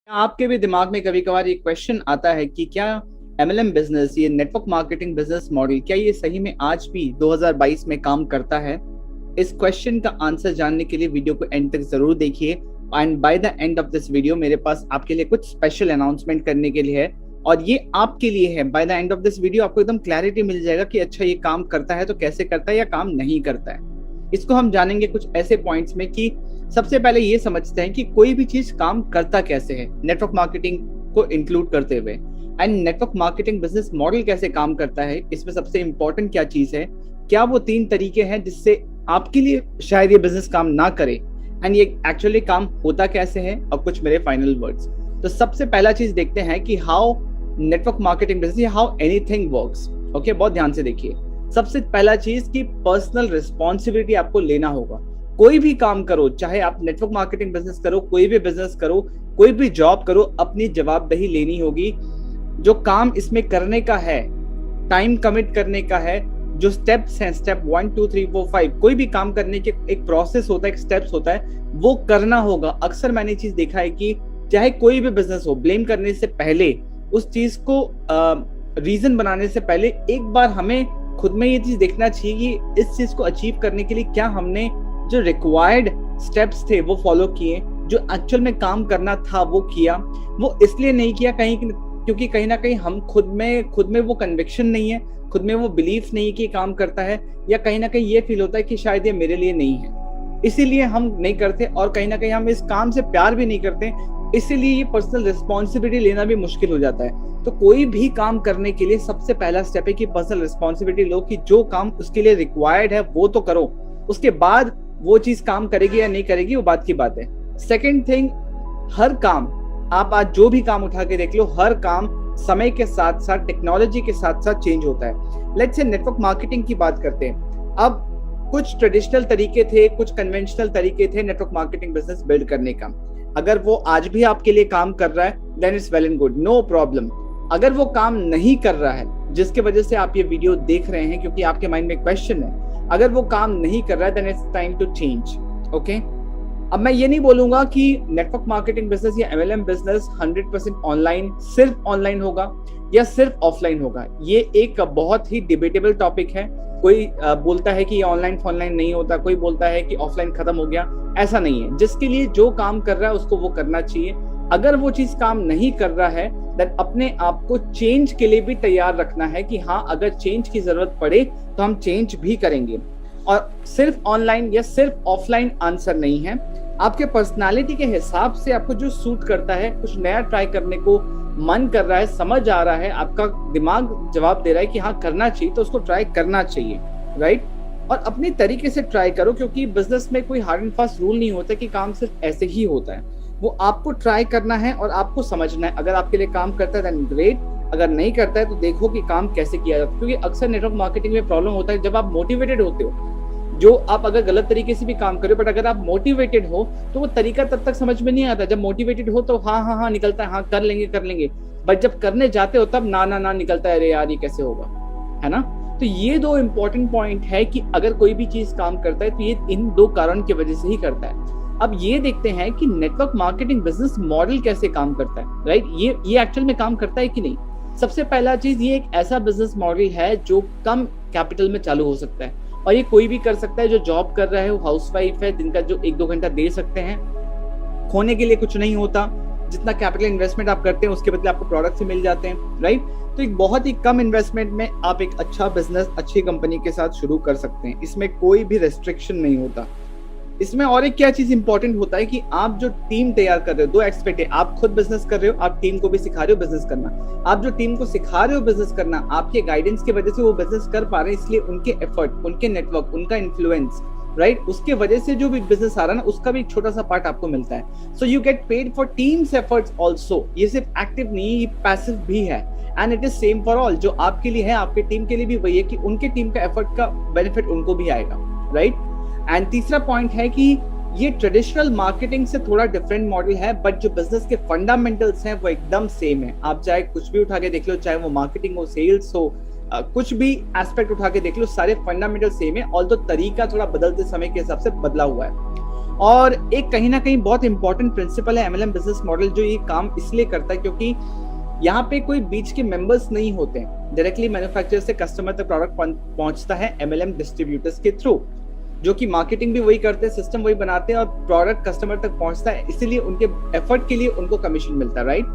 आपके भी दिमाग में कभी कभार ये क्वेश्चन आता है कि क्या एमएलएम बिजनेस, ये नेटवर्क मार्केटिंग बिजनेस मॉडल, क्या ये सही में आज भी 2022 में काम करता है? इस क्वेश्चन का आंसर जानने के लिए वीडियो को एंड तक जरूर देखिए। And by the end of this video मेरे पास आपके लिए कुछ स्पेशल अनाउंसमेंट करने के लिए है, और ये आपके लिए है। By the end of this video आपको एकदम क्लैरिटी मिल जाएगा कि अच्छा ये काम करता है तो कैसे करता है या काम नहीं करता है। इसको हम जानेंगे कुछ ऐसे पॉइंट्स में कि सबसे पहले ये समझते हैं कि कोई भी चीज काम करता कैसे है, नेटवर्क मार्केटिंग को इंक्लूड करते हुए। And network marketing business model कैसे काम करता है, इसमें सबसे इंपॉर्टेंट क्या चीज है, क्या वो 3 तरीके हैं जिससे आपके लिए शायद ये बिजनेस काम ना करे, एंड ये एक्चुअली काम होता कैसे है, और कुछ मेरे फाइनल वर्ड्स। तो सबसे पहला चीज देखते हैं कि हाउ नेटवर्क मार्केटिंग बिजनेस या हाउ एनीथिंग वर्क्स। ओके, बहुत ध्यान से देखिए। सबसे पहला चीज कि पर्सनल रिस्पॉन्सिबिलिटी आपको लेना होगा। कोई भी काम करो, चाहे आप नेटवर्क मार्केटिंग बिजनेस करो, कोई भी बिजनेस करो, कोई भी जॉब करो, अपनी जवाबदेही लेनी होगी। जो काम इसमें करने का है, टाइम कमिट करने का है, जो स्टेप्स हैं, स्टेप 1 2 3 4 5, कोई भी काम करने के एक प्रोसेस होता है, एक स्टेप्स होता है, वो करना होगा। अक्सर मैंने चीज देखा है कि चाहे कोई भी बिजनेस हो, ब्लेम करने से पहले, उस चीज को रीजन बनाने से पहले, एक बार हमें खुद में ये चीज देखना चाहिए कि इस चीज को अचीव करने के लिए क्या हमने जो रिक्वायर्ड स्टेप्स थे वो फॉलो किए, जो एक्चुअल में काम करना था वो किया। वो इसलिए नहीं किया क्योंकि कहीं ना कहीं हम खुद में वो कन्विक्शन नहीं है, खुद में वो बिलीफ नहीं है कि काम करता है, या कहीं ना कहीं ये फील होता है कि शायद ये मेरे लिए नहीं है, इसीलिए हम नहीं करते। और कहीं ना कहीं हम इस काम से प्यार भी नहीं करते, इसीलिए ये पर्सनल रिस्पॉन्सिबिलिटी लेना भी मुश्किल हो जाता है। तो कोई भी काम करने के लिए सबसे पहला स्टेप है कि पर्सनल रिस्पॉन्सिबिलिटी लो, कि जो काम उसके लिए रिक्वायर्ड है वो तो करो, उसके बाद वो चीज काम करेगी या नहीं करेगी वो बात की बात है। सेकेंड थिंग, हर काम, आप आज जो भी काम उठा के देख लो, हर काम समय के साथ साथ, टेक्नोलॉजी के साथ साथ चेंज होता है। लेट्स से नेटवर्क मार्केटिंग की बात करते हैं। अब कुछ ट्रेडिशनल तरीके थे, कुछ कन्वेंशनल तरीके थे नेटवर्क मार्केटिंग बिजनेस बिल्ड करने का। अगर वो आज भी आपके लिए काम कर रहा है, then it's well and good, no problem. अगर वो काम नहीं कर रहा है, जिसके वजह से आप ये वीडियो देख रहे हैं क्योंकि आपके माइंड में क्वेश्चन है, अगर वो काम नहीं कर रहा है, then it's time to change. Okay, अब मैं ये नहीं बोलूंगा कि नेटवर्क मार्केटिंग बिजनेस या एमएलएम बिजनेस 100% ऑनलाइन, सिर्फ ऑनलाइन होगा या सिर्फ ऑफलाइन होगा। ये एक बहुत ही डिबेटेबल टॉपिक है। कोई बोलता है कि ये ऑनलाइन नहीं होता, कोई बोलता है कि ऑफलाइन खत्म हो गया। ऐसा नहीं है। जिसके लिए जो काम कर रहा है उसको वो करना चाहिए। अगर वो चीज काम नहीं कर रहा है, देन अपने आप को चेंज के लिए भी तैयार रखना है कि हाँ, अगर चेंज की जरूरत पड़े तो हम चेंज भी करेंगे। और सिर्फ ऑनलाइन या सिर्फ ऑफलाइन आंसर नहीं है। आपके पर्सनालिटी के हिसाब से आपको जो सूट करता है, कुछ नया ट्राई करने को मन कर रहा है, समझ आ रहा है, आपका दिमाग जवाब दे रहा है कि हाँ करना चाहिए, तो उसको ट्राई करना चाहिए, राइट। और अपने तरीके से ट्राई करो, क्योंकि बिजनेस में कोई हार्ड एंड फास्ट रूल नहीं होता कि काम सिर्फ ऐसे ही होता है। वो आपको ट्राई करना है और आपको समझना है। अगर आपके लिए काम करता है देन ग्रेट, अगर नहीं करता है तो देखो कि काम कैसे किया जाता है। क्योंकि अक्सर नेटवर्क मार्केटिंग में प्रॉब्लम होता है जब आप मोटिवेटेड होते हो, जो आप अगर गलत तरीके से भी काम करो, बट अगर आप मोटिवेटेड हो तो वो तरीका तब तक समझ में नहीं आता। जब मोटिवेटेड हो तो हाँ निकलता है, हाँ कर लेंगे, बट जब करने जाते हो तब ना निकलता है, अरे यार ये कैसे होगा, है ना। तो ये 2 इंपॉर्टेंट पॉइंट है कि अगर कोई भी चीज काम करता है तो ये इन 2 कारण की वजह से ही करता है। अब ये देखते हैं कि नेटवर्क मार्केटिंग बिजनेस मॉडल कैसे काम करता है, राइट। ये एक्चुअल में काम करता है कि नहीं। सबसे पहला चीज, ये एक ऐसा बिजनेस मॉडल है जो कम कैपिटल में चालू हो सकता है, और ये कोई भी कर सकता है। जो जॉब कर रहा है, वो हाउसवाइफ है, दिन का जो 1-2 घंटा दे सकते हैं। खोने के लिए कुछ नहीं होता। जितना कैपिटल इन्वेस्टमेंट आप करते हैं उसके बदले आपको प्रोडक्ट्स मिल जाते हैं, राइट। तो एक बहुत ही कम इन्वेस्टमेंट में आप एक अच्छा बिजनेस अच्छी कंपनी के साथ शुरू कर सकते हैं। इसमें कोई भी रेस्ट्रिक्शन नहीं होता। इसमें और एक क्या चीज इंपॉर्टेंट होता है कि आप जो टीम तैयार कर रहे हो, 2 एस्पेक्ट है। आप खुद बिजनेस कर रहे हो, आप टीम को भी सिखा रहे हो बिजनेस करना। आप जो टीम को सिखा रहे हो बिजनेस करना, आपके गाइडेंस की वजह से वो बिजनेस कर पा रहे हैं, इसलिए उनके एफर्ट, उनके नेटवर्क, उनका इन्फ्लुएंस, राइट, उसके वजह से जो भी बिजनेस आ रहा है ना, उसका भी एक छोटा सा पार्ट आपको मिलता है। So you get paid for teams efforts also. ये सिर्फ एक्टिव नहीं, ये पैसिव भी है, and it is same for all. जो आपके लिए है, आपके टीम के लिए भी वही है कि उनके टीम का एफर्ट का बेनिफिट उनको भी आएगा, राइट। एंड तीसरा पॉइंट है कि ये ट्रेडिशनल मार्केटिंग से थोड़ा डिफरेंट मॉडल है, बट जो बिजनेस के फंडामेंटल्स हैं वो एकदम सेम है। आप चाहे कुछ भी उठा के देख लो, चाहे वो मार्केटिंग हो, सेल्स हो, कुछ भी एस्पेक्ट उठा के देख लो, सारे फंडामेंटल सेम है। ऑल्दो तरीका थोड़ा बदलते समय के हिसाब से बदला हुआ है। और एक कहीं ना कहीं बहुत इंपॉर्टेंट प्रिंसिपल है एमएलएम बिजनेस मॉडल, जो ये काम इसलिए करता है क्योंकि यहाँ पे कोई बीच के मेंबर्स नहीं होते हैं। डायरेक्टली मैन्युफैक्चरर से कस्टमर तक प्रोडक्ट पहुंचता है एमएलएम डिस्ट्रीब्यूटर्स के थ्रू, जो कि मार्केटिंग भी वही करते हैं, सिस्टम वही बनाते हैं और प्रोडक्ट कस्टमर तक पहुंचता है, इसीलिए उनके एफर्ट के लिए उनको कमीशन मिलता है, राइट।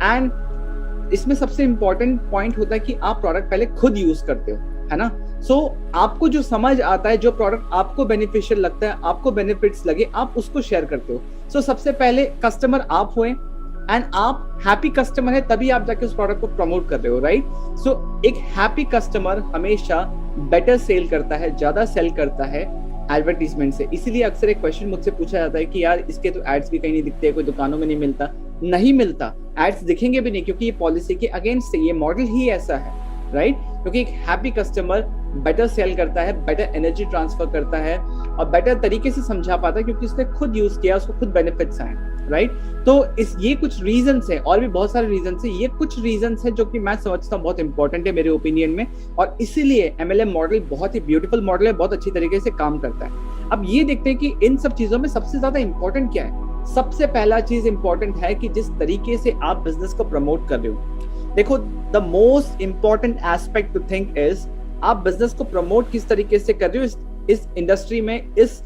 एंड इसमें सबसे इंपॉर्टेंट पॉइंट होता है कि आप प्रोडक्ट पहले खुद यूज करते हो, है ना। सो आपको जो समझ आता है, जो प्रोडक्ट आपको बेनिफिशियल लगता है, आपको बेनिफिट्स लगे, आप उसको शेयर करते हो। सो सबसे पहले कस्टमर आप हुए एंड आप हैप्पी कस्टमर है, तभी आप जाके उस प्रोडक्ट को प्रमोट कर रहे हो, राइट। सो एक हैप्पी कस्टमर हमेशा बेटर सेल करता है, ज्यादा सेल करता है एडवर्टीजमेंट से। इसीलिए अक्सर एक क्वेश्चन मुझसे पूछा जाता है कि यार इसके तो एड्स भी कहीं नहीं दिखते, कोई दुकानों में नहीं मिलता। नहीं मिलता, एड्स दिखेंगे भी नहीं, क्योंकि ये पॉलिसी के अगेंस्ट है, ये मॉडल ही ऐसा है, राइट। क्योंकि एक हैप्पी कस्टमर बेटर सेल करता है, बेटर एनर्जी ट्रांसफर करता है और बेटर तरीके से समझा पाता है, क्योंकि उसने खुद यूज किया, उसको खुद बेनिफिट्स आए, राइट। तो ये कुछ रीजंस है, और भी बहुत सारे रीजंस है, ये कुछ रीजंस है जो कि मैं समझता हूँ बहुत इंपॉर्टेंट है मेरे ओपिनियन में, और इसीलिए एमएलएम मॉडल बहुत ही ब्यूटीफुल मॉडल है, बहुत अच्छी तरीके से काम करता है। अब ये देखते हैं कि इन सब चीजों में सबसे ज्यादा इंपॉर्टेंट क्या है। सबसे पहला चीज इंपॉर्टेंट है कि जिस तरीके से आप बिजनेस को प्रमोट कर रहे हो। देखो, the most important aspect to think is आप बिजनेस को प्रमोट किस तरीके से कर रहे हो। इस इंडस्ट्री में, इस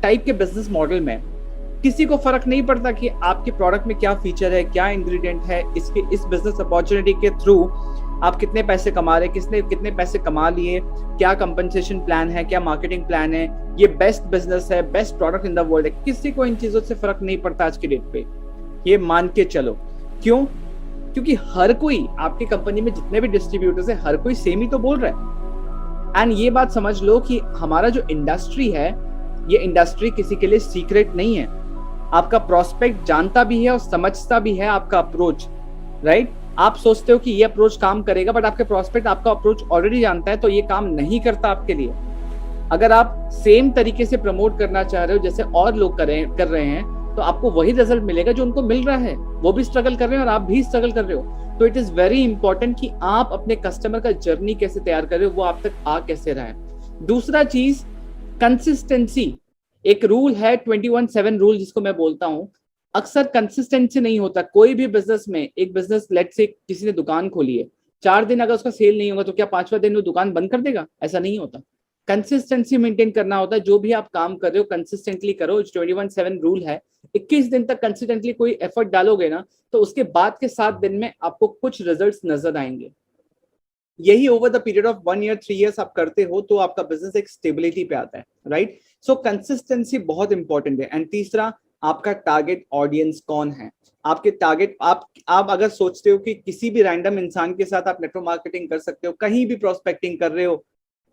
टाइप के बिजनेस मॉडल में किसी को फर्क नहीं पड़ता कि आपके प्रोडक्ट में क्या फीचर है, क्या इंग्रेडिएंट है, इस बिजनेस अपॉर्चुनिटी के थ्रू आप कितने पैसे कमा रहे, किसने कितने पैसे कमा लिए, क्या कंपनसेशन प्लान है, क्या मार्केटिंग प्लान है, ये बेस्ट बिजनेस है, best product in the world है। किसी को इन चीजों से फर्क नहीं पड़ता आज की डेट पे, ये मान के चलो। क्यों? क्योंकि हर कोई आपकी कंपनी में जितने भी डिस्ट्रीब्यूटर्स है, हर कोई सेम ही तो बोल रहा है। एंड ये बात समझ लो कि हमारा जो इंडस्ट्री है, ये इंडस्ट्री किसी के लिए सीक्रेट नहीं है। आपका प्रोस्पेक्ट जानता भी है और समझता भी है आपका अप्रोच, राइट। आप सोचते हो कि ये अप्रोच काम करेगा, बट आपके प्रोस्पेक्ट आपका अप्रोच ऑलरेडी जानता है, तो ये काम नहीं करता आपके लिए। अगर आप सेम तरीके से प्रमोट करना चाह रहे हो जैसे और लोग कर रहे हैं, तो आपको वही रिजल्ट मिलेगा जो उनको मिल रहा है। वो भी स्ट्रगल कर रहे हैं और आप भी स्ट्रगल कर रहे हो। तो इट इज वेरी इंपॉर्टेंट कि आप अपने कस्टमर का जर्नी कैसे तैयार कर रहे हो, वो आप तक आ कैसे रहा है। दूसरा चीज, कंसिस्टेंसी। एक रूल है 21/7 रूल, जिसको मैं बोलता हूं। अक्सर कंसिस्टेंसी नहीं होता कोई भी बिजनेस में। एक बिजनेस, लेट से किसी ने दुकान खोली है, 4 दिन अगर उसका सेल नहीं होगा तो क्या 5वां दिन वो दुकान बंद कर देगा? ऐसा नहीं होता। कंसिस्टेंसी मेंटेन करना होता है। जो भी आप काम कर रहे हो कंसिस्टेंटली करो। 21/7 रूल है। 21 दिन तक कंसिस्टेंटली कोई एफर्ट डालोगे ना, तो उसके बाद के 7 दिन में आपको कुछ रिजल्ट्स नजर आएंगे। यही over the period of 1 year 3 years आप करते हो तो आपका बिजनेस एक स्टेबिलिटी पे आता है, राइट। सो कंसिस्टेंसी बहुत इंपॉर्टेंट है। एंड तीसरा, आपका टारगेट ऑडियंस कौन है। आपके टारगेट, आप अगर सोचते हो कि किसी भी रैंडम इंसान के साथ आप नेटवर्क मार्केटिंग कर सकते हो, कहीं भी प्रोस्पेक्टिंग कर रहे हो,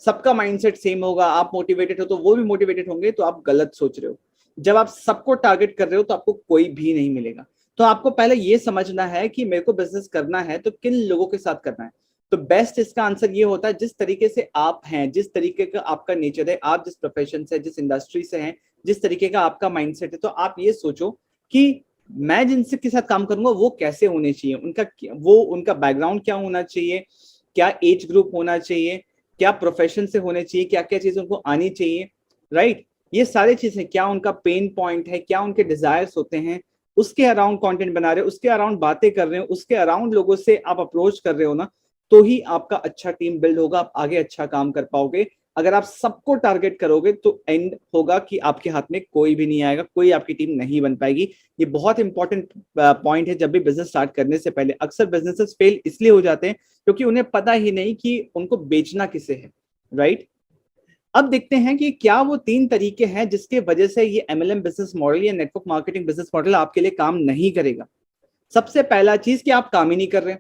सबका माइंडसेट सेम होगा, आप मोटिवेटेड हो तो वो भी मोटिवेटेड होंगे, तो आप गलत सोच रहे हो। जब आप सबको टारगेट कर रहे हो तो आपको कोई भी नहीं मिलेगा। तो आपको पहले ये समझना है कि मेरे को बिजनेस करना है तो किन लोगों के साथ करना है। तो बेस्ट इसका आंसर ये होता है, जिस तरीके से आप हैं, जिस तरीके का आपका नेचर है, आप जिस प्रोफेशन से, जिस इंडस्ट्री से हैं, जिस तरीके का आपका माइंडसेट है, तो आप ये सोचो कि मैं जिनसे के साथ काम करूंगा वो कैसे होने चाहिए, उनका बैकग्राउंड क्या होना चाहिए, क्या एज ग्रुप होना चाहिए, क्या प्रोफेशन से होने चाहिए, क्या क्या चीज उनको आनी चाहिए, राइट। ये सारी चीजें, क्या उनका पेन पॉइंट है, क्या उनके डिजायर्स होते हैं, उसके अराउंड कंटेंट बना रहे हो, उसके अराउंड बातें कर रहे हो, उसके अराउंड लोगों से आप अप्रोच कर रहे हो ना, तो ही आपका अच्छा टीम बिल्ड होगा, आप आगे अच्छा काम कर पाओगे। अगर आप सबको टारगेट करोगे तो एंड होगा कि आपके हाथ में कोई भी नहीं आएगा, कोई आपकी टीम नहीं बन पाएगी। ये बहुत इंपॉर्टेंट पॉइंट है। जब भी बिजनेस स्टार्ट करने से पहले अक्सर बिजनेसेस फेल इसलिए हो जाते हैं क्योंकि उन्हें पता ही नहीं कि उनको बेचना किसे है, राइट। अब देखते हैं कि क्या वो 3 तरीके हैं जिसके वजह से ये एमएलएम बिजनेस मॉडल या नेटवर्क मार्केटिंग बिजनेस मॉडल आपके लिए काम नहीं करेगा। सबसे पहला चीज कि आप काम ही नहीं कर रहे,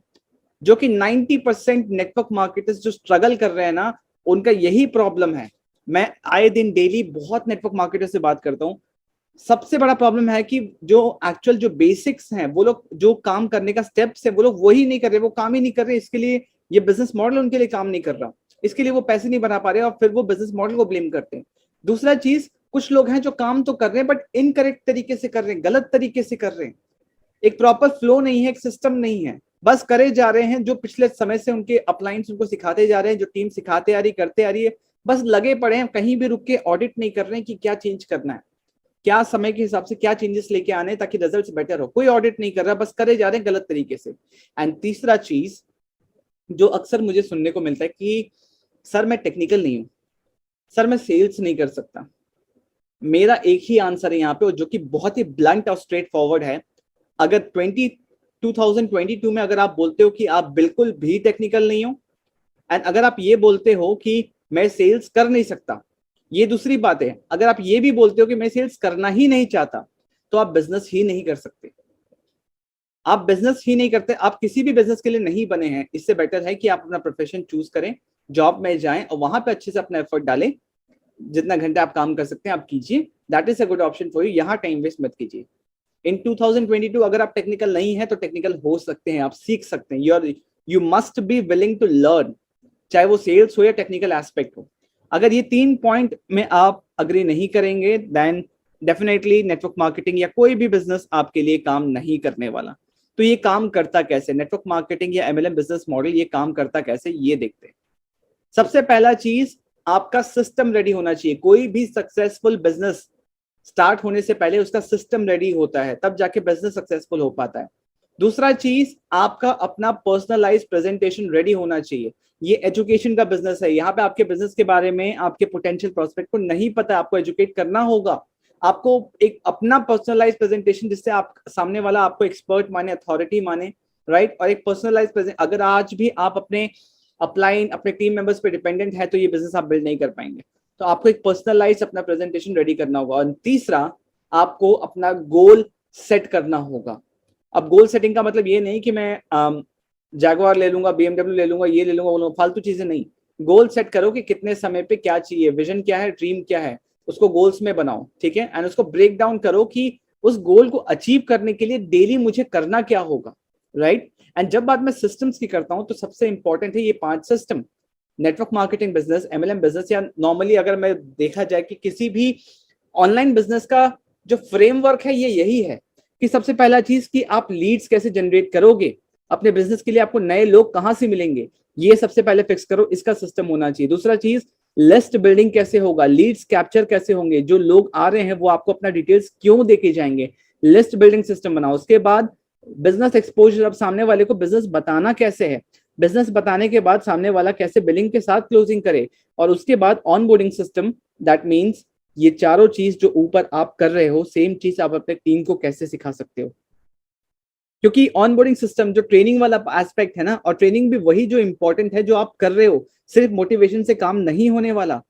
जो कि 90% नेटवर्क मार्केटर्स जो स्ट्रगल कर रहे हैं ना, उनका यही प्रॉब्लम है। मैं आए दिन डेली बहुत नेटवर्क मार्केटर से बात करता हूं। सबसे बड़ा प्रॉब्लम है कि जो एक्चुअल जो बेसिक्स हैं, वो लोग जो काम करने का स्टेप्स है वो लोग वही नहीं कर रहे, वो काम ही नहीं कर रहे। इसके लिए ये बिजनेस मॉडल उनके लिए काम नहीं कर रहा, इसके लिए वो पैसे नहीं बना पा रहे और फिर वो बिजनेस मॉडल को ब्लेम करते हैं। दूसरा चीज, कुछ लोग हैं जो काम तो कर रहे हैं बट इनकरेक्ट तरीके से कर रहे हैं, गलत तरीके से कर रहे हैं। एक प्रॉपर फ्लो नहीं है, एक सिस्टम नहीं है, बस करे जा रहे हैं जो पिछले समय से उनके अपलाइंस उनको सिखाते जा रहे हैं, जो टीम सिखाते आ रही, करते आ रही है, बस लगे पड़े हैं, कहीं भी रुक के ऑडिट नहीं कर रहे हैं कि क्या चेंज करना है। क्या समय के हिसाब से क्या चेंजेस लेके आने ताकि रिजल्ट्स बेटर हो। कोई ऑडिट नहीं कर रहा, बस करे जा रहे हैं गलत तरीके से। एंड तीसरा चीज जो अक्सर मुझे सुनने को मिलता है कि सर मैं टेक्निकल नहीं हूं, सर मैं सेल्स नहीं कर सकता। मेरा एक ही आंसर है यहाँ पे, जो कि बहुत ही ब्लंट और स्ट्रेट फॉरवर्ड है। अगर 2022 में अगर आप बोलते हो कि आप बिल्कुल भी टेक्निकल नहीं हो, एंड अगर आप ये बोलते हो कि मैं सेल्स कर नहीं सकता, ये दूसरी बात है। अगर आप ये भी बोलते हो कि मैं सेल्स करना ही नहीं चाहता, तो आप बिजनेस ही नहीं कर सकते। आप बिजनेस ही नहीं करते, आप किसी भी बिजनेस के लिए नहीं बने हैं। इससे बेटर है कि आप अपना प्रोफेशन चूज करें, जॉब में जाएं और वहां पे अच्छे से अपना एफर्ट डालें। जितना घंटे आप काम कर सकते हैं आप कीजिए, that is a good option for you. यहाँ टाइम वेस्ट मत कीजिए। इन 2022 अगर आप टेक्निकल नहीं है तो टेक्निकल हो सकते हैं, आप सीख सकते हैं। You must be willing to learn, चाहे वो सेल्स हो या टेक्निकल एस्पेक्ट हो। अगर ये 3 पॉइंट में आप अग्री नहीं करेंगे, देन डेफिनेटली नेटवर्क मार्केटिंग या कोई भी बिजनेस आपके लिए काम नहीं करने वाला। तो ये काम करता कैसे, नेटवर्क मार्केटिंग या एमएलएम बिजनेस मॉडल ये काम करता कैसे, ये देखते हैं। सबसे पहला चीज, आपका सिस्टम रेडी होना चाहिए। कोई भी सक्सेसफुल बिजनेस स्टार्ट होने से पहले उसका सिस्टम रेडी होता है, तब जाके बिजनेस सक्सेसफुल हो पाता है। दूसरा चीज, आपका अपना पर्सनलाइज्ड प्रेजेंटेशन रेडी होना चाहिए। ये एजुकेशन का बिजनेस है, यहाँ पे आपके बिजनेस के बारे में आपके पोटेंशियल प्रोस्पेक्ट को नहीं पता, आपको एजुकेट करना होगा। आपको एक अपना पर्सनलाइज्ड प्रेजेंटेशन, जिससे आप सामने वाला आपको एक्सपर्ट माने, अथॉरिटी माने, राइट। और एक पर्सनलाइज्ड प्रेजेंट, अगर आज भी आप अपने अपलाइन अपने टीम मेंबर्स पे डिपेंडेंट है तो ये बिजनेस आप बिल्ड नहीं कर पाएंगे। तो आपको एक पर्सनलाइज्ड अपना प्रेजेंटेशन रेडी करना होगा। और तीसरा, आपको अपना गोल सेट करना होगा। अब गोल सेटिंग का मतलब ये नहीं कि मैं जैगुआर ले लूंगा, BMW ले लूंगा, ये ले लूंगा, फालतू चीजें नहीं। गोल सेट करो कि कितने समय पे क्या चाहिए, विजन क्या है, ड्रीम क्या है, उसको गोल्स में बनाओ, ठीक है। एंड उसको ब्रेक डाउन करो कि उस गोल को अचीव करने के लिए डेली मुझे करना क्या होगा, राइट। एंड जब बात मैं सिस्टम्स की करता हूं तो सबसे इंपॉर्टेंट है ये 5 system. Network marketing business, MLM business, या नॉर्मली अगर मैं देखा जाए कि किसी भी ऑनलाइन बिजनेस का जो फ्रेमवर्क है ये यही है कि सबसे पहला चीज कि आप लीड्स कैसे जनरेट करोगे, अपने बिजनेस के लिए आपको नए लोग कहां से मिलेंगे, ये सबसे पहले फिक्स करो, इसका सिस्टम होना चाहिए। दूसरा चीज, लिस्ट बिल्डिंग कैसे होगा, लीड्स कैप्चर कैसे होंगे, जो लोग आ रहे हैं वो आपको अपना डिटेल्स क्यों देके जाएंगे, लिस्ट बिल्डिंग सिस्टम बनाओ। उसके बाद बिजनेस एक्सपोजर, अब सामने वाले को बिजनेस बताना कैसे है, बिजनेस बताने के बाद सामने वाला कैसे बिलिंग के साथ क्लोजिंग करे, और उसके बाद ऑनबोर्डिंग सिस्टम। दैट मींस ये चारों चीज जो ऊपर आप कर रहे हो, सेम चीज आप अपने टीम को कैसे सिखा सकते हो। क्योंकि ऑनबोर्डिंग सिस्टम जो ट्रेनिंग वाला एस्पेक्ट है ना, और ट्रेनिंग भी वही जो इंपॉर्टेंट है जो आप कर रहे हो, सिर्फ मोटिवेशन से काम नहीं होने वाला।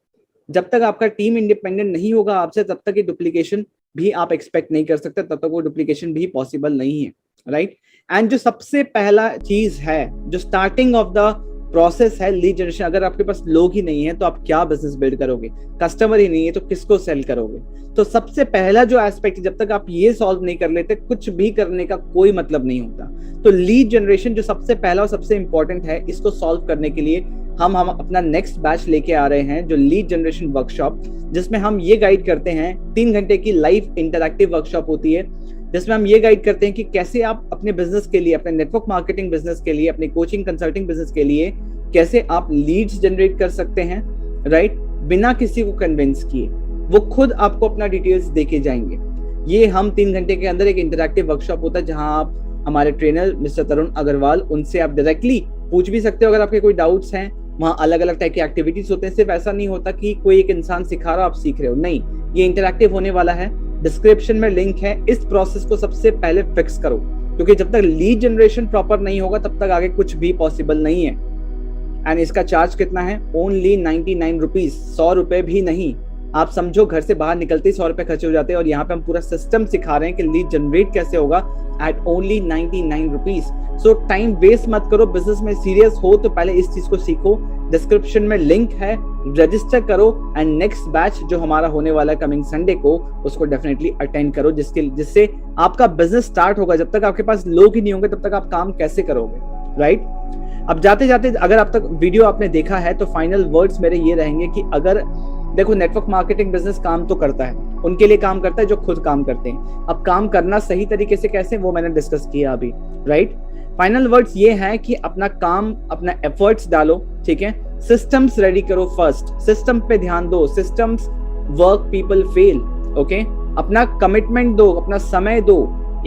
जब तक आपका टीम इंडिपेंडेंट नहीं होगा आपसे, तब तक ये डुप्लीकेशन भी आप एक्सपेक्ट नहीं कर सकते, तब तक वो डुप्लीकेशन भी पॉसिबल नहीं है, राइट। एंड जो सबसे पहला चीज है, जो स्टार्टिंग ऑफ द प्रोसेस है, लीड जनरेशन। अगर आपके पास लोग ही नहीं है तो आप क्या बिजनेस बिल्ड करोगे, कस्टमर ही नहीं है तो किसको सेल करोगे। तो सबसे पहला जो एस्पेक्ट, जब तक आप ये सॉल्व नहीं कर लेते, कुछ भी करने का कोई मतलब नहीं होता। तो लीड जनरेशन जो सबसे पहला और सबसे इंपॉर्टेंट है, इसको सॉल्व करने के लिए हम अपना नेक्स्ट बैच लेके आ रहे हैं, जो लीड जनरेशन वर्कशॉप, जिसमें हम ये गाइड करते हैं। 3 घंटे की लाइव इंटरैक्टिव वर्कशॉप होती है, जिसमें हम ये गाइड करते हैं कि कैसे आप अपने बिजनेस के लिए, अपने नेटवर्क मार्केटिंग बिजनेस के लिए, अपने कोचिंग कंसल्टिंग बिजनेस के लिए कैसे आप लीड्स जनरेट कर सकते हैं, राइट, बिना किसी को कन्विंस किए। वो खुद आपको अपना डिटेल्स देके जाएंगे। ये हम 3 घंटे के अंदर एक इंटरैक्टिव वर्कशॉप होता है, जहां आप हमारे ट्रेनर मिस्टर तरुण अग्रवाल, उनसे आप डायरेक्टली पूछ भी सकते हो अगर आपके कोई डाउट्स हैं। वहाँ अलग अलग टाइप के एक्टिविटीज होते हैं, सिर्फ ऐसा नहीं होता कि कोई एक इंसान सिखा रहा आप सीख रहे हो, नहीं, ये इंटरैक्टिव होने वाला है। डिस्क्रिप्शन में लिंक है। इस प्रोसेस को सबसे पहले फिक्स करो, क्योंकि जब तक लीड जनरेशन प्रॉपर नहीं होगा तब तक आगे कुछ भी पॉसिबल नहीं है। एंड इसका चार्ज कितना है? ओनली 99 रुपीज, 100 रुपए भी नहीं। आप समझो घर से बाहर निकलते ही 100 रुपए खर्च हो जाते हैं, और यहाँ पे हम पूरा सिस्टम सिखा रहे हैं कि लीड जनरेट कैसे होगा at only 99 rupees. So time waste मत करो, बिजनेस में सीरियस हो तो पहले इस चीज को सीखो। डिस्क्रिप्शन में लिंक है, रजिस्टर करो, एंड नेक्स्ट बैच जो हमारा होने वाला है कमिंग संडे को, उसको डेफिनेटली अटेंड करो, जिससे आपका बिजनेस स्टार्ट होगा। जब तक आपके पास लोग ही नहीं होंगे तब तक आप काम कैसे करोगे, राइट। अब जाते जाते, अगर अब तक वीडियो आपने देखा है तो फाइनल वर्ड्स मेरे ये रहेंगे कि अगर देखो, नेटवर्क मार्केटिंग बिजनेस काम तो करता है, उनके लिए काम करता है जो खुद काम करते हैं। अब काम करना सही तरीके से कैसे, वो मैंने डिस्कस किया अभी, राइट। फाइनल वर्ड्स ये है कि अपना काम, अपना एफर्ट्स डालो, ठीक है। सिस्टम्स रेडी करो, फर्स्ट सिस्टम पे ध्यान दो। Systems work, people fail, okay. अपना कमिटमेंट दो, अपना समय दो,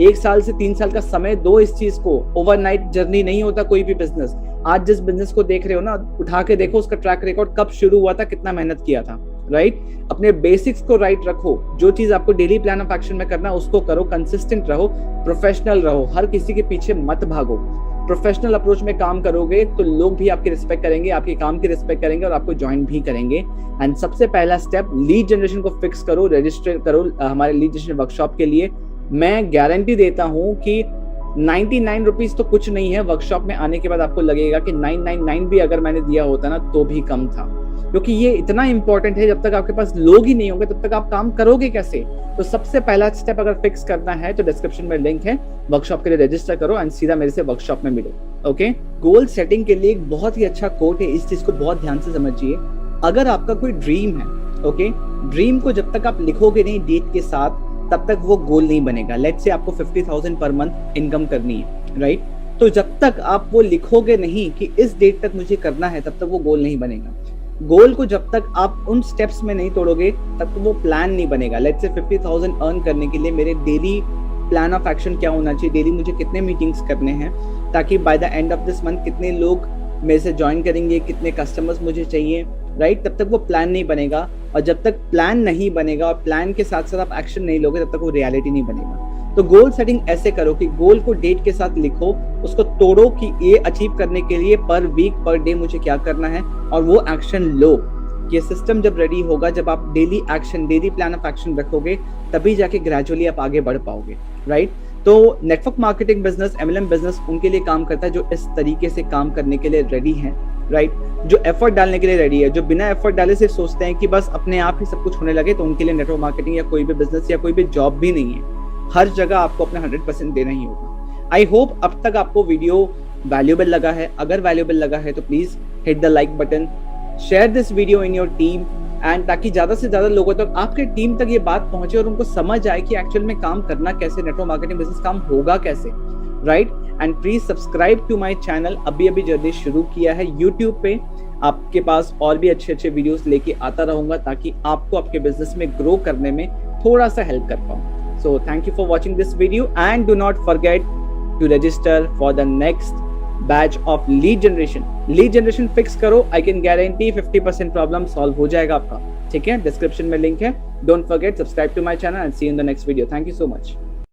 1 साल से 3 साल का समय दो इस चीज को। ओवरनाइट जर्नी नहीं होता कोई भी बिजनेस। आज जिस बिजनेस को देख रहे हो ना, उठा के देखो उसका ट्रैक रिकॉर्ड, कब शुरू हुआ था, कितना मेहनत किया था, राइट? अपने बेसिक्स को राइट रखो। जो चीज आपको डेली प्लान ऑफ एक्शन में करना है उसको करो, कंसिस्टेंट रहो, प्रोफेशनल रहो, हर किसी के पीछे मत भागो। प्रोफेशनल अप्रोच में काम करोगे तो लोग भी आपकी रिस्पेक्ट करेंगे, आपके काम की रिस्पेक्ट करेंगे और आपको ज्वाइन भी करेंगे। एंड सबसे पहला स्टेप, लीड जनरेशन को फिक्स करो, रजिस्टर करो हमारे लीड जनरेशन वर्कशॉप के लिए। मैं गारंटी देता हूं कि 99 रुपीज तो कुछ नहीं है। वर्कशॉप में आने के बाद आपको लगेगा कि 999 भी अगर मैंने दिया होता ना तो भी कम था, क्योंकि ये इतना इंपॉर्टेंट है। जब तक आपके पास लोग ही नहीं होंगे तब तक आप काम करोगे कैसे? तो सबसे पहला स्टेप अगर फिक्स करना है तो डिस्क्रिप्शन में लिंक है, वर्कशॉप के लिए रजिस्टर करो एंड सीधा मेरे से वर्कशॉप में मिलो। ओके, गोल सेटिंग के लिए एक बहुत ही अच्छा कोट है, इस चीज को बहुत ध्यान से समझिए। अगर आपका कोई ड्रीम है, ओके, ड्रीम को जब तक आप लिखोगे नहीं डेट के साथ तब तक वो गोल नहीं बनेगा। लेट्स से आपको 50,000 पर मंथ इनकम करनी है, राइट? तो जब तक आप वो लिखोगे नहीं कि इस डेट तक मुझे करना है, तब तक वो गोल नहीं बनेगा। गोल को जब तक आप उन स्टेप्स में नहीं तोड़ोगे तब तक वो प्लान नहीं बनेगा। लेट्स से 50,000 अर्न करने के लिए मेरे डेली प्लान ऑफ एक्शन क्या होना चाहिए, डेली मुझे कितने मीटिंग्स करने हैं, ताकि by the end of this month कितने लोग मेरे से ज्वाइन करेंगे, कितने कस्टमर्स मुझे चाहिए, राइट? तब तक वो प्लान नहीं बनेगा। और जब तक प्लान नहीं बनेगा और प्लान के साथ साथ आप एक्शन नहीं लोगे तब तक वो रियलिटी नहीं बनेगा। तो गोल सेटिंग ऐसे करो कि गोल को डेट के साथ लिखो, उसको तोड़ो कि ये अचीव करने के लिए पर वीक पर डे मुझे क्या करना है, और वो एक्शन लो। ये सिस्टम जब रेडी होगा, जब आप daily action, daily plan of action रखोगे, तभी जाके ग्रेजुअली आप आगे बढ़ पाओगे, राइट? तो network marketing business, MLM business उनके लिए काम करता है जो इस तरीके से काम करने के लिए रेडी है, राइट? जो एफर्ट डालने के लिए रेडी है। जो बिना एफर्ट डाले सिर्फ सोचते हैं कि बस अपने आप ही सब कुछ होने लगे, तो उनके लिए नेटवर्क मार्केटिंग या कोई भी बिजनेस या कोई भी जॉब भी नहीं है। हर जगह आपको अपना 100% देना ही होगा। आई होप अब तक आपको वीडियो वैल्यूएबल लगा है। अगर वैल्यूएबल लगा है तो please hit the like button, share this video in your team, and ताकि ज्यादा से ज्यादा लोगों तक, आपके टीम तक ये बात पहुंचे और उनको समझ आए कि एक्चुअल में काम करना कैसे, नेटवर्क मार्केटिंग बिजनेस काम होगा कैसे, right? And please subscribe to my channel. अभी जर्नी शुरू किया है यूट्यूब पे, आपके पास और भी अच्छे वीडियोस लेके आता रहूंगा ताकि आपको आपके बिजनेस में ग्रो करने में थोड़ा सा हेल्प कर पाऊं। So thank you for watching this video and do not forget to register for the next batch of lead generation. Lead generation fix करो, I can guarantee 50% problem solve हो जाएगा आपका, ठीक है? डिस्क्रिप्शन में लिंक है। Don't forget, subscribe to my channel and see you in the next video. Thank you so much.